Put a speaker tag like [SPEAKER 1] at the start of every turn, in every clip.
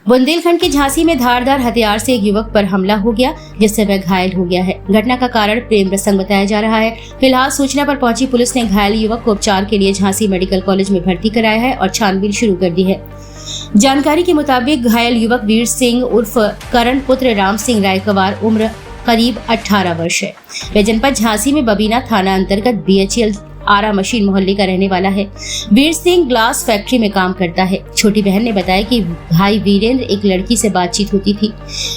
[SPEAKER 1] बुंदेलखंड के झांसी में धारदार हथियार से एक युवक पर हमला हो गया, जिससे वह घायल हो गया है। घटना का कारण प्रेम प्रसंग बताया जा रहा है। फिलहाल सूचना पर पहुंची पुलिस ने घायल युवक को उपचार के लिए झांसी मेडिकल कॉलेज में भर्ती कराया है और छानबीन शुरू कर दी है। जानकारी के मुताबिक घायल युवक वीर सिंह उर्फ करण पुत्र राम सिंह रायकवार, उम्र करीब 18 वर्ष है। वह जनपद झांसी में बबीना थाना अंतर्गत BHL आरा मशीन मोहल्ले का रहने वाला है। वीर सिंह ग्लास फैक्ट्री में काम करता है। छोटी बहन ने बताया कि भाई वीरेंद्र एक लड़की से बातचीत होती थी,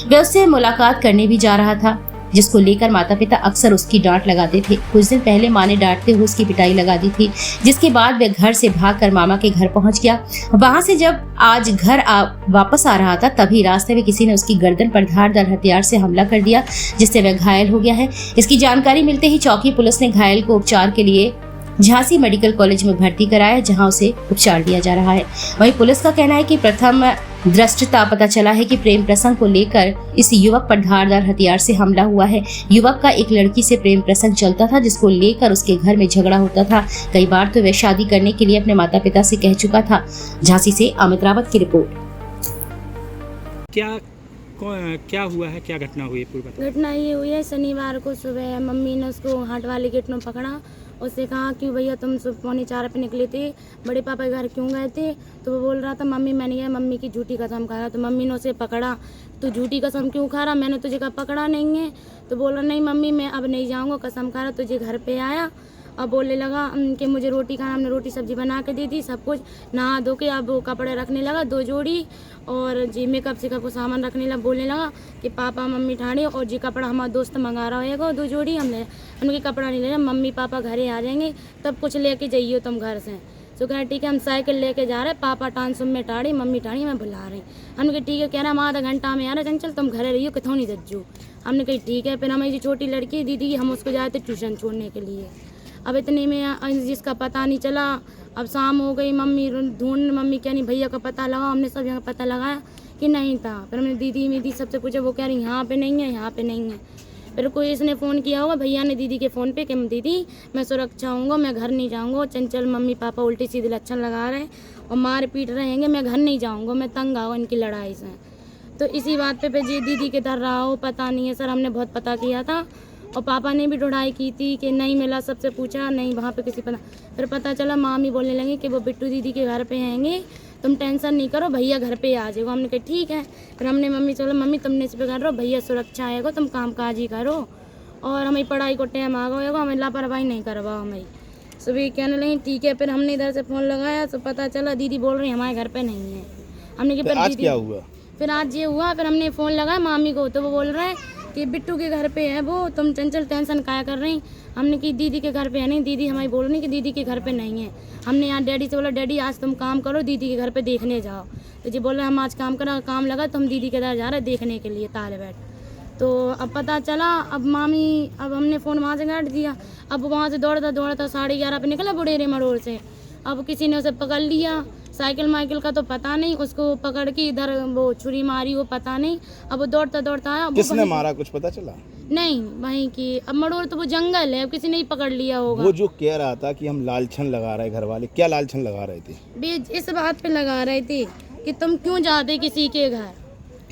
[SPEAKER 1] वह उससे मुलाकात करने भी जा रहा था, जिसको लेकर माता पिता अक्सर उसकी डांट लगाते थे। कुछ दिन पहले मां ने डांटते हुए उसकी पिटाई लगा दी थी, जिसके बाद वह घर से भागकर मामा के घर पहुंच गया। वहां से जब आज घर वापस आ रहा था, तभी रास्ते में किसी ने उसकी गर्दन पर धारदार हथियार से हमला कर दिया, जिससे वह घायल हो गया है। इसकी जानकारी मिलते ही चौकी पुलिस ने घायल को उपचार के लिए झांसी मेडिकल कॉलेज में भर्ती कराया, जहां उसे उपचार दिया जा रहा है। वहीं पुलिस का कहना है कि प्रथम दृष्टता पता चला है कि प्रेम प्रसंग को लेकर इस युवक पर धारदार हथियार से हमला हुआ है। युवक का एक लड़की से प्रेम प्रसंग चलता था, जिसको लेकर उसके घर में झगड़ा होता था। कई बार तो वह शादी करने के लिए अपने माता पिता से कह चुका था। झांसी से अमित रावत की रिपोर्ट।
[SPEAKER 2] क्या हुआ है, क्या घटना हुई है?
[SPEAKER 3] घटना ये हुई है, शनिवार को सुबह मम्मी ने उसको हाट वाले गेट में पकड़ा। उससे कहा कि भैया तुम सुबह 3:45 पे निकले थे, बड़े पापा के घर क्यों गए थे? तो वो बोल रहा था मम्मी मैंने गया, मम्मी की झूठी कसम खा रहा। तो मम्मी ने उसे पकड़ा, तो झूठी कसम क्यों खा रहा, मैंने तुझे कहा पकड़ा नहीं है। तो बोल रहा नहीं मम्मी मैं अब नहीं जाऊँगा, कसम खा रहा। तुझे घर पे आया और बोलने लगा कि मुझे रोटी खाना, हमने रोटी सब्जी बना के दी थी, सब कुछ नहा धो के अब वो कपड़े रखने लगा 2 जोड़ी, और जी मेकअप से को सामान रखने लगा। बोलने लगा कि पापा मम्मी ठाणे और जी कपड़ा हमारा दोस्त मंगा रहा होगा 2 जोड़ी, हमने उनके कपड़ा नहीं लेना, मम्मी पापा घरे आ जाएंगे तब कुछ लेके जाइए तुम घर से। तो कह ठीक है हम साइकिल लेके जा रहे, पापा टांसुम में टाड़ी, मम्मी टाड़ी मैं बुला रही। हमने कहा ठीक है, कह रहा हम आधा घंटा में आ रहे, चंचल तुम घरे रहियो कितों नहीं दज्जो। हमने कही ठीक है। फिर हमारी जो छोटी लड़की दीदी हम उसको जाए थे ट्यूशन छोड़ने के लिए। अब इतने में जिसका पता नहीं चला, अब शाम हो गई, मम्मी ढूंढ, मम्मी क्या नहीं भैया का पता लगा, हमने सब यहाँ पता लगाया कि नहीं था। फिर हमने दीदी सबसे पूछा, वो कह रही यहाँ पे नहीं है, यहाँ पे नहीं है। फिर कोई इसने फ़ोन किया होगा, भैया ने दीदी के फ़ोन पे कि दीदी मैं सुरक्षा हूँगा, मैं घर नहीं जाऊँगा, चंचल मम्मी पापा उल्टी सीधे लक्षण लगा रहे और मार पीट रहेंगे, मैं घर नहीं जाऊँगा, मैं तंग आऊँ इनकी लड़ाई से। तो इसी बात पे जी दीदी के डर रहा हो, पता नहीं है सर, हमने बहुत पता किया था और पापा ने भी ढूंढाई की थी कि नहीं मिला, सबसे पूछा नहीं वहाँ पे किसी पता। फिर पता चला मामी बोलने लगी कि वो बिट्टू दीदी के घर पे हैंगे, तुम टेंशन नहीं करो, भैया घर पे आ जाएगा। हमने कहा ठीक है। फिर हमने मम्मी चलो मम्मी तुमने इस पे कर रहो, भैया सुरक्षा आएगा, तुम काम काज ही करो और हमें पढ़ाई को टाइम आ गएगा, हमें लापरवाही नहीं करवाओ हमें। सुबह कहने लगी ठीक है। फिर हमने इधर से फ़ोन लगाया तो पता चला दीदी बोल रही हमारे घर पे नहीं है। हमने कहा
[SPEAKER 4] आज क्या हुआ?
[SPEAKER 3] फिर आज ये हुआ। फिर हमने फ़ोन लगाया मामी को, तो वो बोल रहे हैं कि बिट्टू के घर पे है वो, तुम चंचल टेंशन काया कर रही। हमने कि दीदी के घर पे है नहीं, दीदी हमारी बोल रही कि दीदी के घर पे नहीं है। हमने यहाँ डैडी से बोला डैडी आज तुम काम करो, दीदी के घर पे देखने जाओ। तो जी बोल रहे हम आज काम करा, काम लगा तो हम दीदी के घर जा रहे देखने के लिए ताले बैठ। तो अब पता चला, अब मामी अब हमने फ़ोन वहाँ से काट दिया। अब वहाँ से दौड़ता 11:30 पे निकला बुढ़ेरे मरोड़ से। अब किसी ने उसे पकड़ लिया, साइकिल माइकिल का तो पता नहीं, उसको पकड़ के इधर वो छुरी मारी वो पता नहीं। अब वो दौड़ता आया।
[SPEAKER 4] किसने मारा कुछ पता चला?
[SPEAKER 3] नहीं वहीं की, अब मड़ोर तो वो जंगल है, अब किसी ने ही पकड़ लिया होगा।
[SPEAKER 4] वो जो कह रहा था कि हम लालछन लगा रहे घर वाले, क्या लालछन लगा रहे थे?
[SPEAKER 3] इस बात पे लगा रहे थे कि तुम क्यों जाते किसी के घर।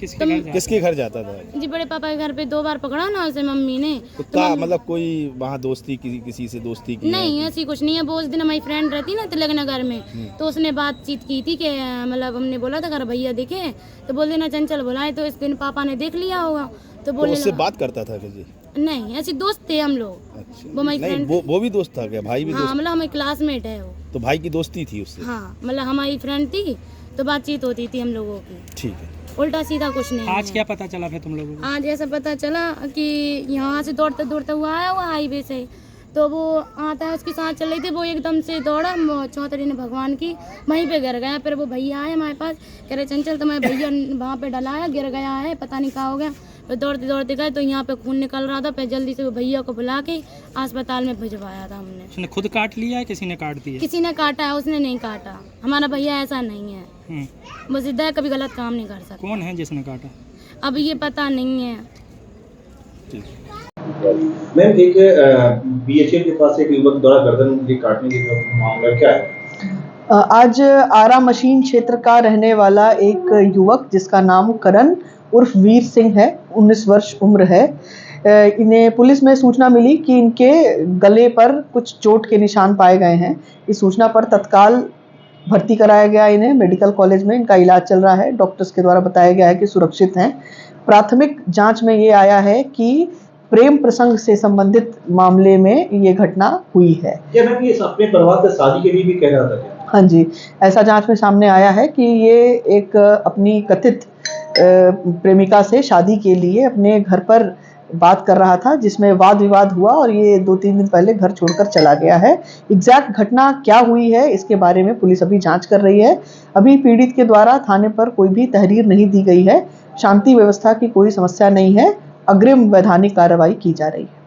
[SPEAKER 4] किसके घर जाता था?
[SPEAKER 3] जी बड़े पापा के घर पे 2 बार पकड़ा ना उसे मम्मी ने।
[SPEAKER 4] तो मतलब कोई वहाँ दोस्ती किसी से दोस्ती की?
[SPEAKER 3] नहीं ऐसी कुछ नहीं है। वो उस दिन हमारी फ्रेंड रहती ना तिलक नगर में, तो उसने बातचीत की थी कि मतलब हमने बोला था घर भैया देखे, तो बोल देना चंचल बुलाए, तो इस दिन पापा ने देख लिया होगा तो बोले
[SPEAKER 4] उससे बात करता था जी?
[SPEAKER 3] नहीं ऐसे दोस्त थे हम लोग।
[SPEAKER 4] अच्छा।
[SPEAKER 3] वो हमारी फ्रेंड,
[SPEAKER 4] वो भी दोस्त था क्या? भाई भी?
[SPEAKER 3] हाँ मतलब हमारी क्लासमेट है वो।
[SPEAKER 4] तो भाई की दोस्ती थी उससे?
[SPEAKER 3] हाँ मतलब हमारी फ्रेंड थी तो बातचीत होती थी हम लोगों की।
[SPEAKER 4] ठीक है,
[SPEAKER 3] उल्टा सीधा कुछ नहीं।
[SPEAKER 2] आज क्या पता चला फिर तुम लोगों को?
[SPEAKER 3] आज ऐसा पता चला कि यहाँ से दौड़ता हुआ आया हुआ हाईवे से, तो वो आता है उसके साथ चल रही थी, वो एकदम से दौड़ा चौधरी ने भगवान की, वहीं पे गिर गया। फिर वो भैया आए हमारे पास, कह रहे चंचल तुम्हें भैया वहाँ पे डलाया, गिर गया है, पता नहीं क्या हो गया। तो दौड़ते गए तो यहाँ पे खून निकल रहा था, फिर जल्दी से वो भैया को बुला के अस्पताल में भिजवाया था हमने।
[SPEAKER 2] उसने खुद काट लिया है, किसी ने काट दिया?
[SPEAKER 3] किसी ने काटा है, उसने नहीं काटा। हमारा भैया ऐसा नहीं है, वो सीधा है, कभी गलत काम नहीं कर सकता।
[SPEAKER 2] कौन है जिसने काटा?
[SPEAKER 3] अब ये पता नहीं है।
[SPEAKER 5] मैम एक BHL के पास एक युवक द्वारा गर्दन काटने की मामला क्या है? आज आरा मशीन क्षेत्र का रहने वाला एक युवक जिसका नाम करण उर्फ वीर सिंह है, 19 वर्ष उम्र है। इन्हें पुलिस में सूचना मिली कि इनके गले पर कुछ चोट के निशान पाए गए हैं। इस सूचना पर तत्काल भर्ती कराया गया इन्हें मेडिकल कॉलेज में। इनका इलाज चल रहा है। डॉक्टर्स के द्वारा बताया गया है कि सुरक्षित हैं। प्राथमिक जांच में ये आया है कि प्रेम प्रसंग से संबंधित मामले में ये घटना हुई है।
[SPEAKER 6] क्या मैम ये अपने परिवार से शादी के लिए भी कह रहा था क्या?
[SPEAKER 5] हाँ जी, ऐसा जांच में सामने आया है कि ये एक अपनी कथित प्रेमिका से शादी के लिए अपने घर पर बात कर रहा था, जिसमें वाद विवाद हुआ और ये 2-3 दिन पहले घर छोड़कर चला गया है। एग्जैक्ट घटना क्या हुई है इसके बारे में पुलिस अभी जांच कर रही है। अभी पीड़ित के द्वारा थाने पर कोई भी तहरीर नहीं दी गई है। शांति व्यवस्था की कोई समस्या नहीं है। अग्रिम वैधानिक कार्रवाई की जा रही है।